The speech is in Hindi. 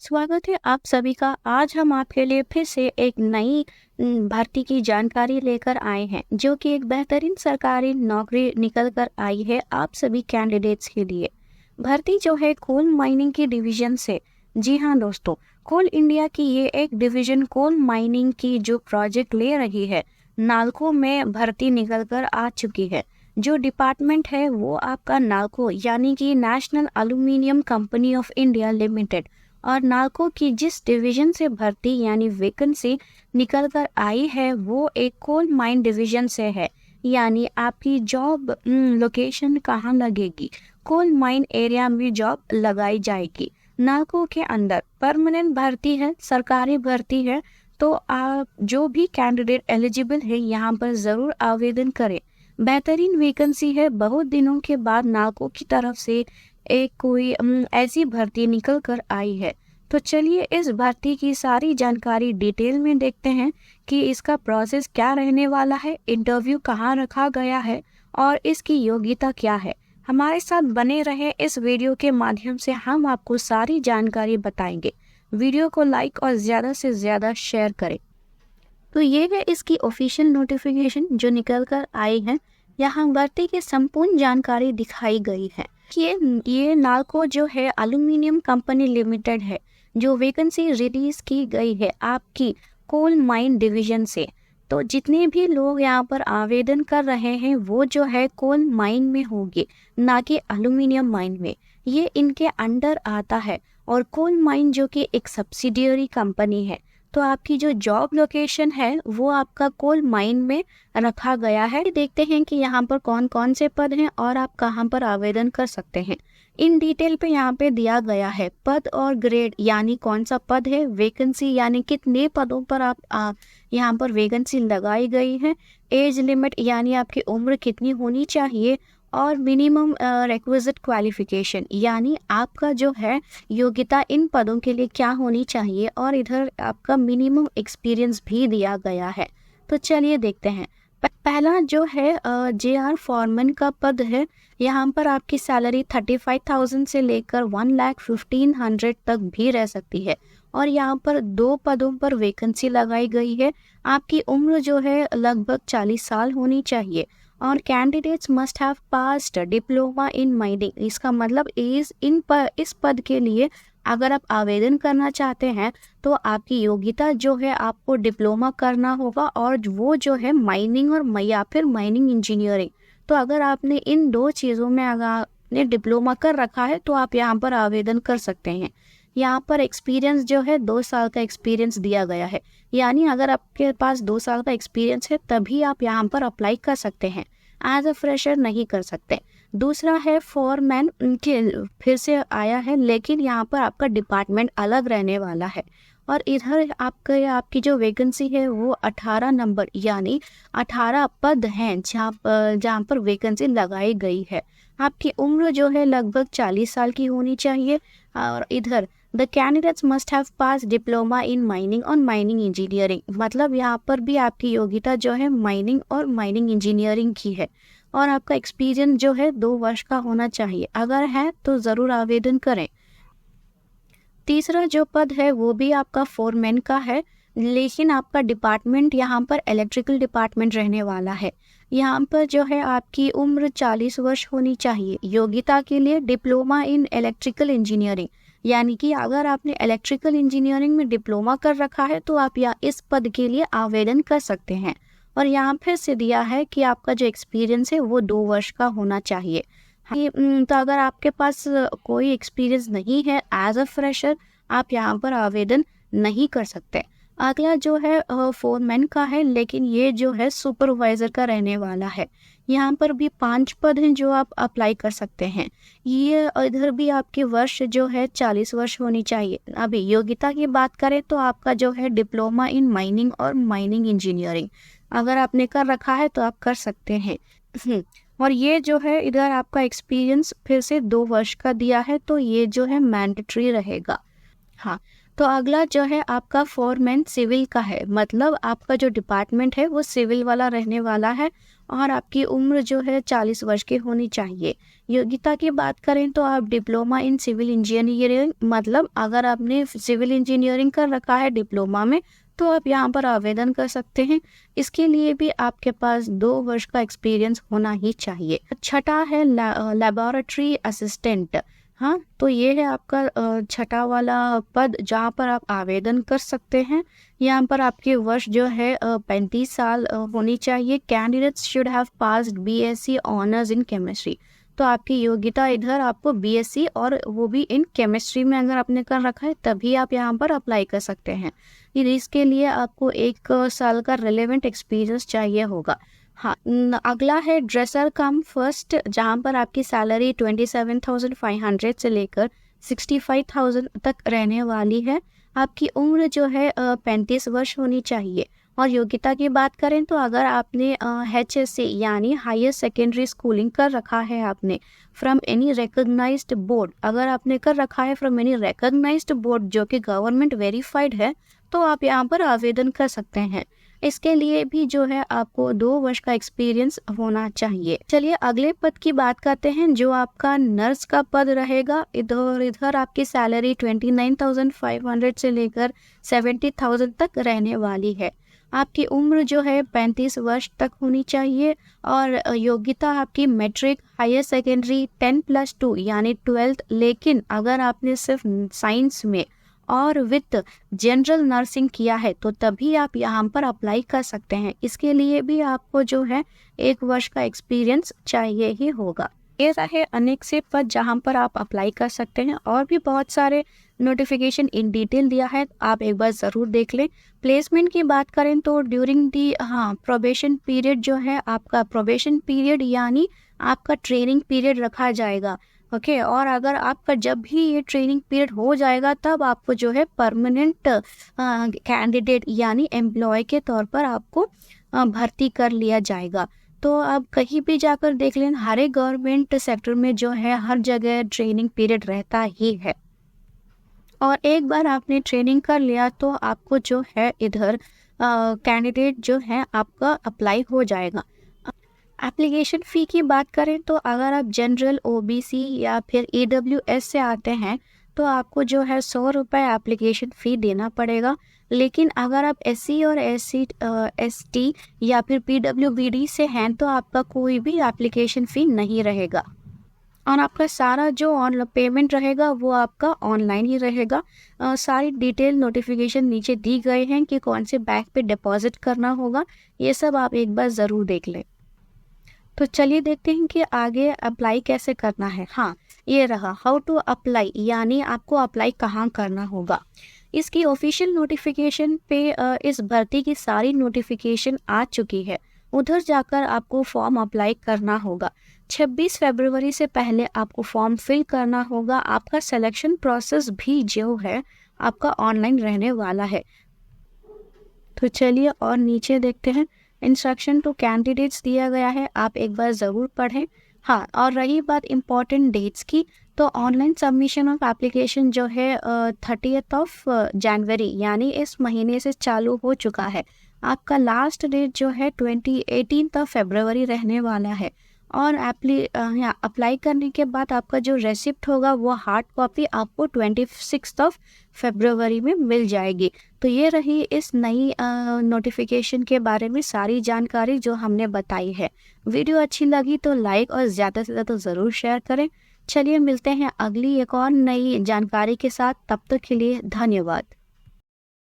स्वागत है आप सभी का। आज हम आपके लिए फिर से एक नई भर्ती की जानकारी लेकर आए हैं, जो कि एक बेहतरीन सरकारी नौकरी निकल कर आई है आप सभी कैंडिडेट्स के लिए। भर्ती जो है कोल माइनिंग की डिवीजन से। जी हाँ दोस्तों, कोल इंडिया की ये एक डिवीजन कोल माइनिंग की जो प्रोजेक्ट ले रही है, नालको में भर्ती निकल कर आ चुकी है। जो डिपार्टमेंट है वो आपका नालको यानी कि national aluminium company of India limited, और नालको की जिस डिवीजन से भर्ती यानी वैकेंसी निकल कर आई है वो एक कोल माइन डिवीजन से है। यानी आपकी जॉब लोकेशन कहाँ लगेगी? कोल माइन एरिया में जॉब लगाई जाएगी। नालको के अंदर परमानेंट भर्ती है, सरकारी भर्ती है। तो आप जो भी कैंडिडेट एलिजिबल है यहाँ पर ज़रूर आवेदन करें। बेहतरीन वैकेंसी है। बहुत दिनों के बाद नालको की तरफ से एक कोई ऐसी भर्ती निकल कर आई है। तो चलिए इस भर्ती की सारी जानकारी डिटेल में देखते हैं कि इसका प्रोसेस क्या रहने वाला है, इंटरव्यू कहाँ रखा गया है और इसकी योग्यता क्या है। हमारे साथ बने रहे। इस वीडियो के माध्यम से हम आपको सारी जानकारी बताएंगे। वीडियो को लाइक और ज़्यादा से ज़्यादा शेयर करें। तो ये है इसकी ऑफिशियल नोटिफिकेशन जो निकल कर आई है। यहाँ भर्ती की संपूर्ण जानकारी दिखाई गई है। ये नालको जो है एल्यूमिनियम कंपनी लिमिटेड है, जो वैकेंसी रिलीज की गई है आपकी कोल माइन डिवीजन से। तो जितने भी लोग यहाँ पर आवेदन कर रहे हैं वो जो है कोल माइन में होंगे, ना कि एल्यूमिनियम माइन में। ये इनके अंडर आता है। और कोल माइन जो कि एक सब्सिडियरी कंपनी है, तो आपकी जो जॉब लोकेशन है वो आपका कोल माइन में रखा गया है। देखते हैं कि यहाँ पर कौन कौन से पद हैं और आप कहाँ पर आवेदन कर सकते हैं। इन डिटेल पे यहाँ पे दिया गया है पद और ग्रेड, यानी कौन सा पद है, वैकेंसी यानी कितने पदों पर आप यहाँ पर वैकेंसी लगाई गई है, एज लिमिट यानी आपकी उम्र कितनी होनी चाहिए, और मिनिमम रिक्विजिट क्वालिफिकेशन यानी आपका जो है योग्यता इन पदों के लिए क्या होनी चाहिए, और इधर आपका मिनिमम एक्सपीरियंस भी दिया गया है। तो चलिए देखते हैं। पहला जो है JR फॉरमैन का पद है। यहाँ पर आपकी सैलरी 35,000 से लेकर 1,15,100 तक भी रह सकती है। और यहाँ पर 2 पदों पर वैकेंसी लगाई गई है। आपकी उम्र जो है लगभग 40 साल होनी चाहिए। और candidates must have passed diploma in mining. इसका मतलब इस पद के लिए अगर आप आवेदन करना चाहते हैं तो आपकी योग्यता जो है आपको डिप्लोमा करना होगा, और वो जो है माइनिंग और या फिर माइनिंग इंजीनियरिंग। तो अगर आपने इन 2 चीज़ों में अगर आपने डिप्लोमा कर रखा है तो आप यहाँ पर आवेदन कर सकते हैं। यहाँ पर एक्सपीरियंस जो है 2 साल का एक्सपीरियंस दिया गया है। यानी अगर आपके पास 2 साल का एक्सपीरियंस है तभी आप यहाँ पर अप्लाई कर सकते हैं। एज अ फ्रेशर नहीं कर सकते। दूसरा है फॉरमैन, उनके फिर से आया है, लेकिन यहाँ पर आपका डिपार्टमेंट अलग रहने वाला है। और इधर आपकी जो वैकेंसी है वो 18 नंबर यानी 18 पद हैं जहाँ पर वैकेंसी लगाई गई है। आपकी उम्र जो है लगभग 40 साल की होनी चाहिए। और इधर the candidates must have pass diploma in mining और माइनिंग इंजीनियरिंग, मतलब यहाँ पर भी आपकी योग्यता जो है माइनिंग और माइनिंग इंजीनियरिंग की है। और आपका एक्सपीरियंस जो है 2 वर्ष का होना चाहिए। अगर है तो ज़रूर आवेदन करें। तीसरा जो पद है वो भी आपका फोरमैन का है, लेकिन आपका डिपार्टमेंट यहाँ पर इलेक्ट्रिकल डिपार्टमेंट रहने वाला है। यहाँ पर जो है आपकी उम्र 40 वर्ष होनी चाहिए। योग्यता के लिए डिप्लोमा इन इलेक्ट्रिकल इंजीनियरिंग, यानी कि अगर आपने इलेक्ट्रिकल इंजीनियरिंग में डिप्लोमा कर रखा है तो आप इस पद के लिए आवेदन कर सकते हैं। और यहाँ फिर से दिया है कि आपका जो एक्सपीरियंस है वो 2 वर्ष का होना चाहिए। तो अगर आपके पास कोई एक्सपीरियंस नहीं है एज अ फ्रेशर, आप यहाँ पर आवेदन नहीं कर सकते। अगला जो है फोरमैन का है, लेकिन ये जो है सुपरवाइजर का रहने वाला है। यहाँ पर भी 5 पद हैं जो आप अप्लाई कर सकते हैं। ये इधर भी आपकी वर्ष जो है 40 वर्ष होनी चाहिए। अभी योग्यता की बात करें तो आपका जो है डिप्लोमा इन माइनिंग और माइनिंग इंजीनियरिंग अगर आपने कर रखा है तो आप कर सकते हैं। और ये जो है इधर आपका एक्सपीरियंस फिर से 2 वर्ष का दिया है, तो ये जो है मैंडेटरी रहेगा। हाँ, तो अगला जो है आपका फोरमैन सिविल का है, मतलब आपका जो डिपार्टमेंट है वो सिविल वाला रहने वाला है। और आपकी उम्र जो है 40 वर्ष की होनी चाहिए। योग्यता की बात करें तो आप डिप्लोमा इन सिविल इंजीनियरिंग, मतलब अगर आपने सिविल इंजीनियरिंग कर रखा है डिप्लोमा में तो आप यहाँ पर आवेदन कर सकते हैं। इसके लिए भी आपके पास 2 वर्ष का एक्सपीरियंस होना ही चाहिए। छठा है लेबोरेटरी असिस्टेंट। हाँ, तो ये है आपका छठा वाला पद जहाँ पर आप आवेदन कर सकते हैं। यहाँ पर आपकी वर्ष जो है 35 साल होनी चाहिए। Candidates should have passed BSc honours in chemistry. तो आपकी योग्यता इधर आपको बीएससी और वो भी इन केमिस्ट्री में अगर आपने कर रखा है तभी आप यहाँ पर अप्लाई कर सकते हैं। इसके लिए आपको 1 साल का रिलेवेंट एक्सपीरियंस चाहिए होगा। हाँ, अगला है ड्रेसर कम फर्स्ट, जहाँ पर आपकी सैलरी 27,500 से लेकर 65,000 तक रहने वाली है। आपकी उम्र जो है 35 वर्ष होनी चाहिए। और योग्यता की बात करें तो अगर आपने HSC यानी हायर सेकेंडरी स्कूलिंग कर रखा है आपने फ्रॉम एनी रिकॉग्नाइज्ड बोर्ड, अगर आपने कर रखा है फ्रॉम एनी रिकॉग्नाइज्ड बोर्ड जो कि गवर्नमेंट वेरीफाइड है, तो आप यहाँ पर आवेदन कर सकते हैं। इसके लिए भी जो है आपको 2 वर्ष का एक्सपीरियंस होना चाहिए। चलिए अगले पद की बात करते हैं जो आपका नर्स का पद रहेगा। इधर आपकी सैलरी 29,500 से लेकर 70,000 तक रहने वाली है। आपकी उम्र जो है 35 वर्ष तक होनी चाहिए और योग्यता आपकी मैट्रिक, हायर सेकेंडरी 10+2 यानी 12th। लेकिन अगर आपने सिर्फ साइंस में और विद जनरल नर्सिंग किया है तो तभी आप यहाँ पर अप्लाई कर सकते हैं। इसके लिए भी आपको जो है 1 वर्ष का एक्सपीरियंस चाहिए ही होगा। ये रहे अनेक से पद जहाँ पर आप अप्लाई कर सकते हैं। और भी बहुत सारे नोटिफिकेशन इन डिटेल दिया है, आप एक बार ज़रूर देख लें। प्लेसमेंट की बात करें तो ड्यूरिंग दी प्रोबेशन पीरियड जो है आपका प्रोबेशन पीरियड यानी आपका ट्रेनिंग पीरियड रखा जाएगा। ओके, और अगर आपका जब भी ये ट्रेनिंग पीरियड हो जाएगा तब आपको जो है परमानेंट कैंडिडेट यानी एम्प्लॉय के तौर पर आपको भर्ती कर लिया जाएगा। तो अब कहीं भी जाकर देख लें, हर एक गवर्नमेंट सेक्टर में जो है हर जगह ट्रेनिंग पीरियड रहता ही है। और एक बार आपने ट्रेनिंग कर लिया तो आपको जो है इधर कैंडिडेट जो है आपका अप्लाई हो जाएगा। एप्लीकेशन फ़ी की बात करें तो अगर आप जनरल, OBC या फिर EWS से आते हैं तो आपको जो है 100 रुपये एप्लीकेशन फ़ी देना पड़ेगा। लेकिन अगर आप SC और ST या फिर PWBD से हैं तो आपका कोई भी एप्लीकेशन फ़ी नहीं रहेगा और आपका सारा जो ऑन पेमेंट रहेगा वो आपका ऑनलाइन ही रहेगा। सारी डिटेल नोटिफिकेशन नीचे दी गए हैं कि कौन से बैंक पे डिपॉजिट करना होगा, ये सब आप एक बार ज़रूर देख लें। तो चलिए देखते हैं कि आगे अप्लाई कैसे करना है। हाँ, ये रहा हाउ टू अप्लाई, यानी आपको अप्लाई कहाँ करना होगा। इसकी ऑफिशियल नोटिफिकेशन पे इस भर्ती की सारी नोटिफिकेशन आ चुकी है, उधर जाकर आपको फॉर्म अप्लाई करना होगा। 26 फरवरी से पहले आपको फॉर्म फिल करना होगा। आपका सिलेक्शन प्रोसेस भी जो है आपका ऑनलाइन रहने वाला है। तो चलिए और नीचे देखते हैं, इंस्ट्रक्शन टू कैंडिडेट्स दिया गया है, आप एक बार ज़रूर पढ़ें। हाँ, और रही बात इम्पॉर्टेंट डेट्स की, तो ऑनलाइन सबमिशन ऑफ एप्लीकेशन जो है 30 जनवरी यानी इस महीने से चालू हो चुका है। आपका लास्ट डेट जो है 18 फरवरी रहने वाला है। और अप्लाई करने के बाद आपका जो रेसिप्ट होगा वो हार्ड कॉपी आपको 26 फरवरी में मिल जाएगी। तो ये रही इस नई नोटिफिकेशन के बारे में सारी जानकारी जो हमने बताई है। वीडियो अच्छी लगी तो लाइक और ज़्यादा से ज़्यादा ज़रूर शेयर करें। चलिए मिलते हैं अगली एक और नई जानकारी के साथ, तब तक के लिए धन्यवाद।